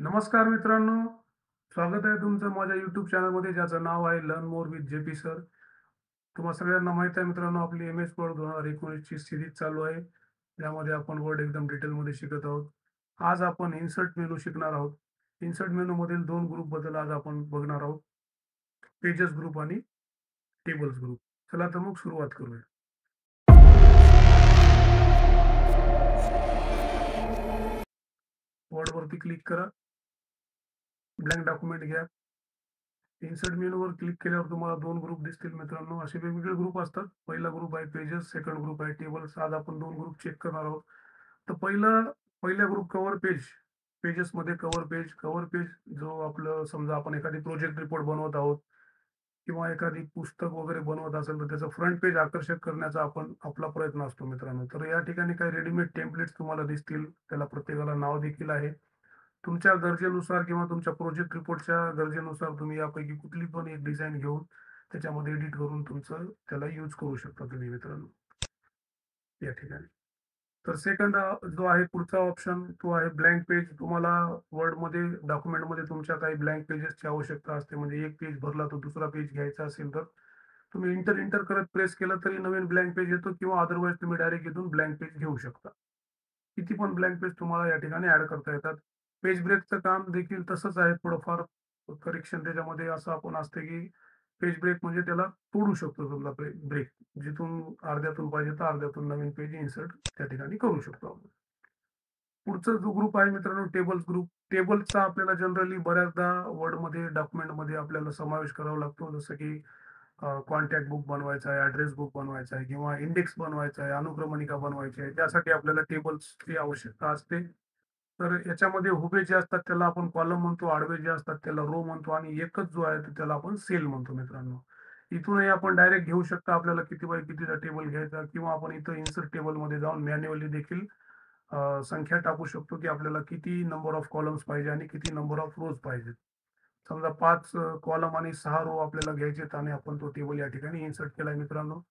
नमस्कार मित्रांनो, स्वागत आहे तुमचं माझ्या YouTube चॅनलमध्ये ज्याचं नाव आहे लर्न मोर विथ जे-पी सर. तुम्हा सगळ्यांना माहीत आहे मित्रांनो आपली एम-एस वर्ड 2019 ची सीरीज चालू आहे. ज्यामध्ये आपण वर्ड एकदम डिटेलमध्ये शिकत आहोत. आज आपण इन्सर्ट मेनू शिकणार आहोत. इन्सर्ट मेनूमधील 2 ग्रुपबद्दल आज आपण बघणार आहोत. पेजेस ग्रुप आणि टेबल्स ग्रुप. चला तर मग सुरुवात करूया. वर्डवरती क्लिक करा. ब्लँक डॉक्युमेंट घ्या. इन्सर्ट मेनूवर क्लिक केल्यावर तुम्हाला 2 ग्रुप दिसतील मित्रांनो. असे वेगवेगळे ग्रुप असतात. पहिला ग्रुप आहे पेजेस, सेकंड ग्रुप आहे टेबल्स. आज आपण 2 ग्रुप चेक करणार आहोत. तर पहिला ग्रुप कव्हर पेज. पेजेसमध्ये कव्हर पेज जो आपलं समजा आपण एखादी प्रोजेक्ट रिपोर्ट बनवत आहोत किंवा एखादी पुस्तक वगैरे बनवत असेल, तर त्याचं फ्रंट पेज आकर्षक करण्याचा आपला प्रयत्न असतो मित्रांनो. तर या ठिकाणी काही रेडीमेड टेम्पलेट्स तुम्हाला दिसतील. त्याला प्रत्येकाला नाव देखील आहे. तुमच्या गरजेनुसार किंवा तुमच्या प्रोजेक्ट रिपोर्टच्या गरजेनुसार तुम्ही यापैकी कुठली पण एक डिझाइन घेऊन त्याच्यामध्ये एडिट करून तुमचं त्याला यूज करू शकता तुम्ही मित्रांनो, या ठिकाणी. तर सेकंड जो आहे पुढचा ऑप्शन तो आहे ब्लँक पेज. तुम्हाला वर्डमध्ये डॉक्युमेंटमध्ये तुमच्या काही ब्लँक पेजेसची आवश्यकता असते. म्हणजे एक पेज भरला तर दुसरा पेज घ्यायचा असेल तर तुम्ही इंटर करत प्रेस केलं तरी नवीन ब्लँक पेज येतो किंवा अदरवाईज तुम्ही डायरेक्ट इथून ब्लँक पेज घेऊ शकता. किती पण ब्लँक पेज तुम्हाला या ठिकाणी ॲड करता येतात. पेज ब्रेकचं काम देखील तसंच आहे. थोडंफार करेक्शन त्याच्यामध्ये असं आपण असते, की पेज ब्रेक म्हणजे त्याला तोडू शकतो समजा ब्रेक. जिथून अर्ध्यातून पाहिजे तर अर्ध्यातून नवीन पेज इन्सर्ट त्या ठिकाणी करू शकतो आपण. पुढचा जो ग्रुप आहे मित्रांनो टेबल्स ग्रुप. टेबल्सचा आपल्याला जनरली बऱ्याचदा वर्डमध्ये, डॉक्युमेंटमध्ये आपल्याला समावेश करावा लागतो. जसं की कॉन्टॅक्ट बुक बनवायचा आहे, ॲड्रेस बुक बनवायचा आहे किंवा इंडेक्स बनवायचा आहे, अनुक्रमणिका बनवायची आहे. त्यासाठी आपल्याला टेबल्सची आवश्यकता असते. तर याच्यामध्ये उभे जे असतात त्याला आपण कॉलम म्हणतो, आडवे जे असतात त्याला रो म्हणतो आणि एकच जो आहे तर त्याला आपण सेल म्हणतो मित्रांनो. इथूनही आपण डायरेक्ट घेऊ शकता आपल्याला किती बाय कितीचा टेबल घ्यायचा किंवा आपण इथं इन्सर्ट टेबलमध्ये जाऊन मॅन्युअली देखील संख्या टाकू शकतो, की आपल्याला किती नंबर ऑफ कॉलम्स पाहिजे आणि किती नंबर ऑफ रोज पाहिजेत. समजा 5 कॉलम आणि 6 रो आपल्याला घ्यायचेत आणि आपण तो टेबल या ठिकाणी इन्सर्ट केलाय मित्रांनो.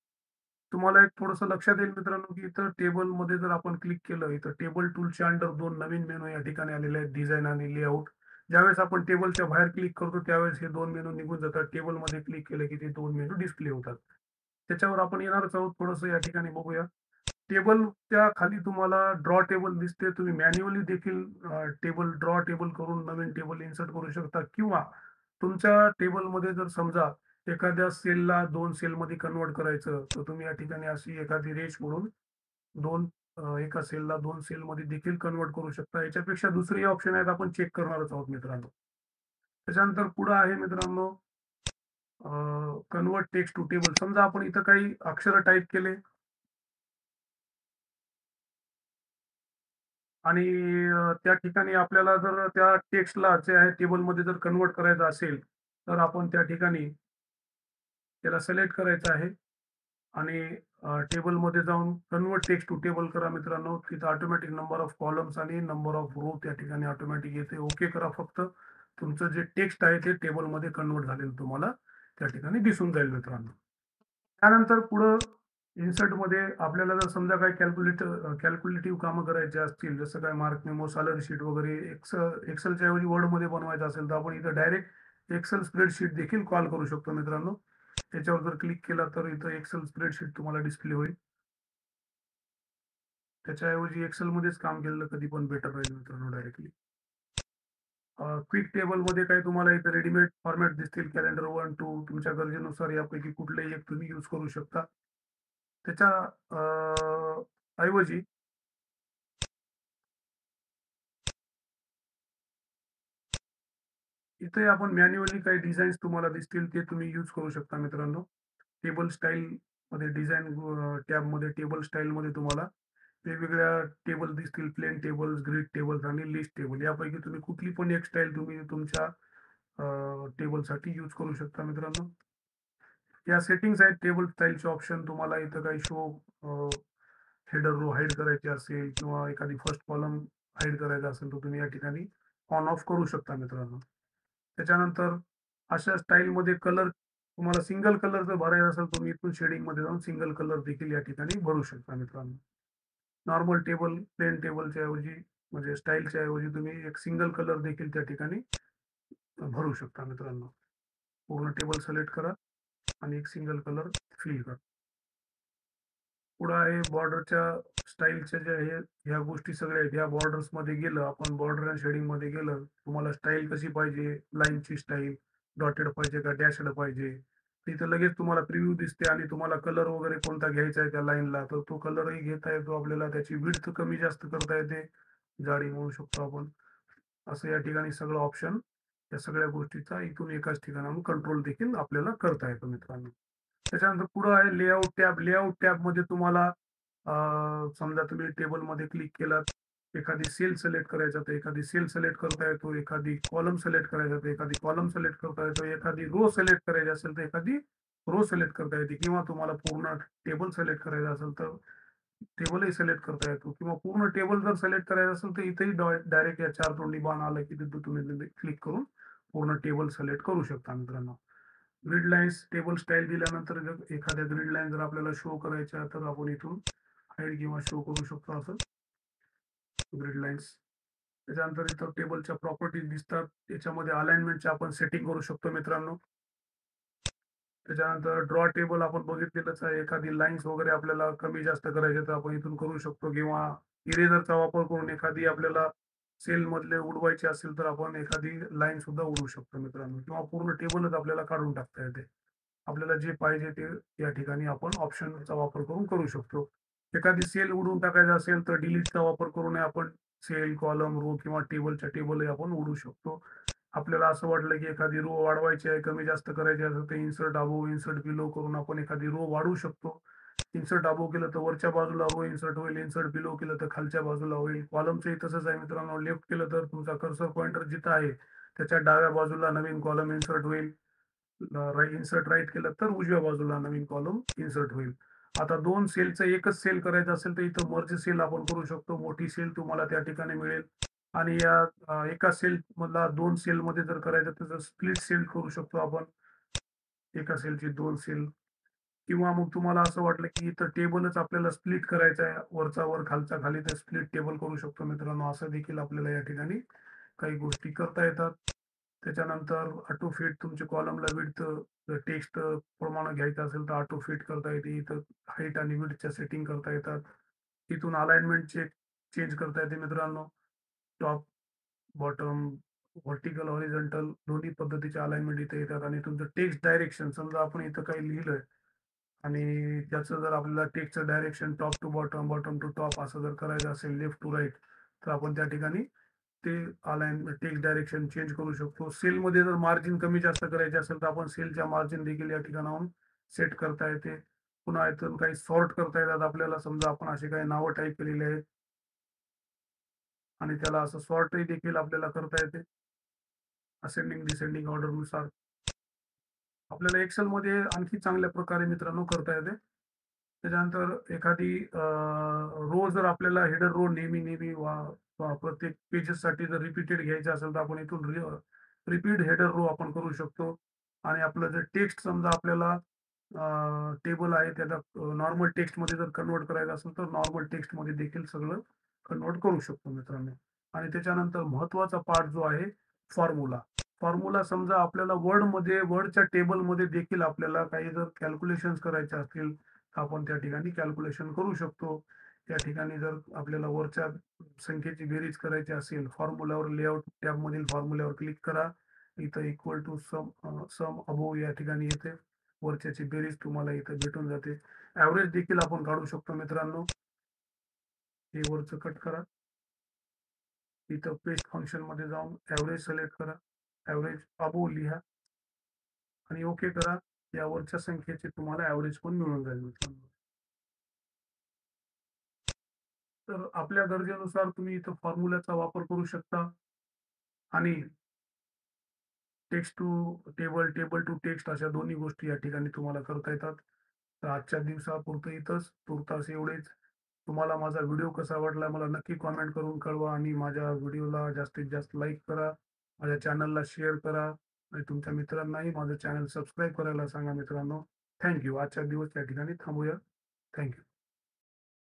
तुम्हाला एक थोडंसं लक्षात येईल मित्रांनो, की इथं टेबलमध्ये जर आपण क्लिक केलं, इथं टेबल टूलच्या अंडर 2 नवीन मेनू या ठिकाणी आलेले आहेत, डिझाइन आणि लेआउट. ज्यावेळेस आपण टेबलच्या बाहेर क्लिक करतो, त्यावेळेस हे 2 मेनू निघून जातात. टेबलमध्ये क्लिक केलं, की ते 2 मेनू डिस्प्ले होतात. त्याच्यावर आपण येणारच आहोत. थोडंसं या ठिकाणी बघूया. टेबलच्या खाली तुम्हाला ड्रॉ टेबल दिसते. तुम्ही मॅन्युअली देखील ड्रॉ टेबल करून नवीन टेबल इन्सर्ट करू शकता किंवा तुमच्या टेबलमध्ये जर समजा एखाद्या सेलला 2 सेलमध्ये कन्व्हर्ट करायचं, तर तुम्ही या ठिकाणी अशी एखादी रेष म्हणून 2 एका सेलला 2 सेलमध्ये देखील कन्व्हर्ट करू शकता. याच्यापेक्षा दुसरेही ऑप्शन आहेत, आपण चेक करणारच आहोत मित्रांनो. त्याच्यानंतर पुढं आहे मित्रांनो कन्व्हर्ट टेक्स्ट टू टेबल. समजा आपण इथं काही अक्षर टाइप केले आणि त्या ठिकाणी आपल्याला जर त्या टेक्स्टला जे आहे टेबलमध्ये जर कन्व्हर्ट करायचं असेल, तर आपण त्या ठिकाणी त्याला सिलेक्ट करायचं आहे आणि टेबलमध्ये जाऊन कन्व्हर्ट टेक्स्ट टू टेबल करा मित्रांनो. तिथं ऑटोमॅटिक नंबर ऑफ कॉलम्स आणि नंबर ऑफ रो त्या ठिकाणी ऑटोमॅटिक येते. ओके करा फक्त. तुमचं जे टेक्स्ट आहे ते टेबलमध्ये कन्व्हर्ट झालेलं तुम्हाला त्या ठिकाणी दिसून जाईल मित्रांनो. त्यानंतर पुढं इन्सर्टमध्ये आपल्याला जर समजा काही कॅल्क्युलेटिव्ह कामं करायची असतील, जसं काय मार्क मेमो, सॅलरी शीट वगैरे एक्सेलच्या ऐवजी वर्डमध्ये बनवायचं असेल, तर आपण इथं डायरेक्ट एक्सेल स्प्रेडशीट देखील कॉल करू शकतो मित्रांनो. त्याच्यावर जर क्लिक केला तर इथं एक्सेल स्प्रेडशीट तुम्हाला डिस्प्ले होईल. त्याच्याऐवजी एक्सेलमध्येच काम केलेलं कधी पण बेटर राहील मित्रांनो डायरेक्टली. क्विक टेबलमध्ये काही तुम्हाला इथं रेडीमेड फॉर्मॅट दिसतील. कॅलेंडर 1, 2 तुमच्या गरजेनुसार यापैकी कुठलंही एक तुम्ही यूज करू शकता. त्याच्या ऐवजी इथे आपण मॅन्युअली काही डिझाईन्स तुम्हाला दिसतील ते तुम्ही यूज करू शकता मित्रांनो. टेबल स्टाईलमध्ये टॅबमध्ये टेबल स्टाईलमध्ये तुम्हाला वेगवेगळ्या टेबल दिसतील. प्लेन टेबल्स, ग्रिड टेबल्स आणि लिस्ट टेबल यापैकी तुम्ही कुठली पण एक स्टाईल तुम्ही तुमच्या टेबलसाठी यूज करू शकता मित्रांनो. या सेटिंग्ज आहेत टेबल स्टाईलचे ऑप्शन. तुम्हाला इथं काही हेडर रो हाईड करायची असेल किंवा एखादी फर्स्ट कॉलम हाईड करायचा असेल, तर तुम्ही या ठिकाणी ऑन ऑफ करू शकता मित्रांनो. त्याच्यानंतर अशा स्टाईलमध्ये कलर तुम्हाला सिंगल कलर जर भरायचा असेल, तुम्ही इथून शेडिंगमध्ये जाऊन सिंगल कलर देखील या ठिकाणी भरू शकता मित्रांनो. नॉर्मल टेबल, प्लेन टेबलच्या ऐवजी म्हणजे स्टाईलच्या ऐवजी तुम्ही एक सिंगल कलर देखील त्या ठिकाणी भरू शकता मित्रांनो. पूर्ण टेबल सिलेक्ट करा आणि एक सिंगल कलर फिल करा. पुढं आहे बॉर्डरच्या स्टाईलच्या ज्या आहे ह्या गोष्टी सगळ्या आहेत. ह्या बॉर्डर्समध्ये गेलं आपण बॉर्डर अँड शेडिंगमध्ये गेलं, तुम्हाला स्टाईल कशी पाहिजे, लाईनची स्टाईल, डॉटेड पाहिजे का डॅशड पाहिजे. तिथं लगेच तुम्हाला प्रिव्ह्यू दिसते आणि तुम्हाला कलर वगैरे कोणता घ्यायचा आहे त्या लाईनला, तर तो कलरही घेता येतो आपल्याला. त्याची विड्थ कमी जास्त करता येते, जाडी म्हणू शकतो आपण. असं या ठिकाणी सगळं ऑप्शन या सगळ्या गोष्टीचा इथून एकाच ठिकाणाहून कंट्रोल देखील आपल्याला करता येतो मित्रांनो. त्याच्यानंतर पुढं आहे लेआउट टॅब. लेआउट टॅबमध्ये तुम्हाला समजा तुम्ही टेबलमध्ये क्लिक केलात, एखादी सेल सिलेक्ट करायचा तर एखादी सेल सिलेक्ट करता येतो, एखादी कॉलम सिलेक्ट करायचा तर एखादी कॉलम सिलेक्ट करता येतो, एखादी रो सिलेक्ट करायची असेल तर एखादी रो सिलेक्ट करता येते किंवा तुम्हाला पूर्ण टेबल सिलेक्ट करायचं असेल तर टेबलही सिलेक्ट करता येतो किंवा पूर्ण टेबल जर सिलेक्ट करायचं असेल तर इथेही डायरेक्ट या चार तोंडी बाण आला की तिथं तुम्ही क्लिक करून पूर्ण टेबल सिलेक्ट करू शकता मित्रांनो. ग्रिड लाईन्स टेबल स्टाईल दिल्यानंतर जर एखाद्या ग्रिड लाईन जर आपल्याला शो करायच्या तर आपण इथून हाईड किंवा शो करू शकतो असं ग्रिड लाईन्स. त्याच्यानंतर इथं टेबलच्या प्रॉपर्टीज दिसतात. त्याच्यामध्ये अलाइनमेंटच्या आपण सेटिंग करू शकतो मित्रांनो. त्याच्यानंतर ड्रॉ टेबल आपण बघितलेलंच आहे. एखादी लाईन्स वगैरे आपल्याला कमी जास्त करायचे तर आपण इथून करू शकतो किंवा इरेजरचा वापर करून एखादी आपल्याला सेलमधले उडवायची असेल तर आपण एखादी लाईन सुद्धा उडवू शकतो मित्रांनो किंवा पूर्ण टेबलच आपल्याला काढून टाकता येते. आपल्याला जे पाहिजे ते या ठिकाणी आपण ऑप्शनचा वापर करून करू शकतो. एखादी सेल उडवून टाकायचा असेल तर डिलीटचा वापर करून आपण सेल, कॉलम, रो किंवा टेबलच्या टेबलही आपण उडवू शकतो. आपल्याला असं वाटलं की एखादी रो वाढवायची आहे, कमी जास्त करायची असेल तर इन्सर्ट अबोव्ह, इन्सर्ट बिलो करून आपण एखादी रो वाढवू शकतो. इन्सर्ट अबोव्ह केलं तर वरच्या बाजूला रो इन्सर्ट होईल, इन्सर्ट बिलो केलं तर खालच्या बाजूला होईल. कॉलमचंही तसंच आहे मित्रांनो. लेफ्ट केलं तर तुमचा कर्सर पॉइंटर जिथं आहे त्याच्या डाव्या बाजूला नवीन कॉलम इन्सर्ट होईल. इन्सर्ट राईट केलं तर उजव्या बाजूला नवीन कॉलम इन्सर्ट होईल. आता 2 सेलचं एकच सेल करायचं असेल तर इथं मर्ज सेल आपण करू शकतो. मोठी सेल तुम्हाला त्या ठिकाणी मिळेल आणि या एका सेलमधला 2 सेलमध्ये जर करायचं तर स्प्लिट सेल करू शकतो आपण. एका सेलची 2 सेल किंवा मग तुम्हाला असं वाटलं की इथं टेबलच आपल्याला स्प्लिट करायचा आहे, वरचा वर, खालचा खाली, तर स्प्लिट टेबल करू शकतो मित्रांनो. असं देखील आपल्याला या ठिकाणी काही गोष्टी करता येतात. त्याच्यानंतर ऑटो फिट तुमच्या कॉलमला विड्थ टेक्स्ट प्रमाणे घ्यायचं असेल तर ऑटो फिट करता येते. इथं हाईट आणि विड्थच्या सेटिंग करता येतात. इथून अलाइनमेंट चेंज करता येते मित्रांनो. टॉप, बॉटम, व्हर्टिकल, हॉरिझॉन्टल दोन्ही पद्धतीचे अलाइनमेंट इथे येतात आणि तुमचं टेक्स्ट डायरेक्शन समजा आपण इथं काही लिहिलंय आणि त्याचं जर आपल्याला टेक्स्टचं direction top to bottom, bottom to top असं जर करायचं असेल, लेफ्ट टू राइट, तर आपण त्या ठिकाणी ते टेक्स्ट डायरेक्शन चेंज करू शकतो. सेलमध्ये जर मार्जिन कमी जास्त करायचे असेल, तर आपण सेलच्या मार्जिन देखील या ठिकाणाहून सेट करता येते. पुन्हा इथून काही सॉर्ट करता येतात आपल्याला. समजा आपण अशी काही नावं टाइप केलेली आहेत आणि त्याला असं सॉर्टही देखील आपल्याला करता येते. असेंडिंग, डिसेंडिंग ऑर्डरनुसार. आपल्याला एक्सेलमध्ये आणखी चांगल्या प्रकारे मित्रांनो करता येते. त्याच्यानंतर एखादी रो जर आपल्याला हेडर रो नेहमी प्रत्येक पेजेससाठी जर रिपीटेड घ्यायचं असेल तर आपण इथून रिपीट हेडर रो आपण करू शकतो आणि आपलं जर टेक्स्ट समजा आपल्याला टेबल आहे त्याला नॉर्मल टेक्स्टमध्ये जर कन्व्हर्ट करायचं असेल तर नॉर्मल टेक्स्टमध्ये देखील सगळं कन्व्हर्ट करू शकतो मित्रांनो. आणि त्याच्यानंतर महत्त्वाचा पार्ट जो आहे फॉर्म्युला. फॉर्म्युला समजा आपल्याला वर्डच्या टेबलमध्ये देखील आपल्याला काही जर कॅल्क्युलेशन्स करायचे असतील, तर आपण त्या ठिकाणी कॅल्क्युलेशन करू शकतो. त्या ठिकाणी जर आपल्याला वरच्या संख्येची बेरीज करायची असेल, फॉर्म्युलावर लेआउट टॅबमधील फॉर्म्युलावर क्लिक करा. इथं इक्वल टू सम अबोव्ह या ठिकाणी येते. वरच्याची बेरीज तुम्हाला इथं भेटून जाते. ॲव्हरेज देखील आपण काढू शकतो मित्रांनो. हे वरचं कट करा. इथं पेस्ट फंक्शनमध्ये जाऊन ॲव्हरेज सिलेक्ट करा. ॲव्हरेज अबोव्ह लिहा आणि ओके करा. या वरच्या संख्येचे तुम्हाला ॲव्हरेज पण मिळून जाईल मित्रांनो. तर आपल्या गरजेनुसार तुम्ही इथं फॉर्म्युल्याचा वापर करू शकता आणि text to table, table to text अशा दोन्ही गोष्टी या ठिकाणी तुम्हाला करता येतात. तर आजच्या दिवसापुरतं इथंच, तूर्तास एवढेच. तुम्हाला माझा व्हिडिओ कसा वाटला मला नक्की कॉमेंट करून कळवा आणि माझ्या व्हिडिओला जास्तीत जास्त लाईक करा. माझ्या चॅनलला शेअर करा आणि तुमच्या मित्रांनाही माझं चॅनल सबस्क्राईब करायला सांगा मित्रांनो. Thank you. आजचा दिवस या ठिकाणी थांबूया. Thank you.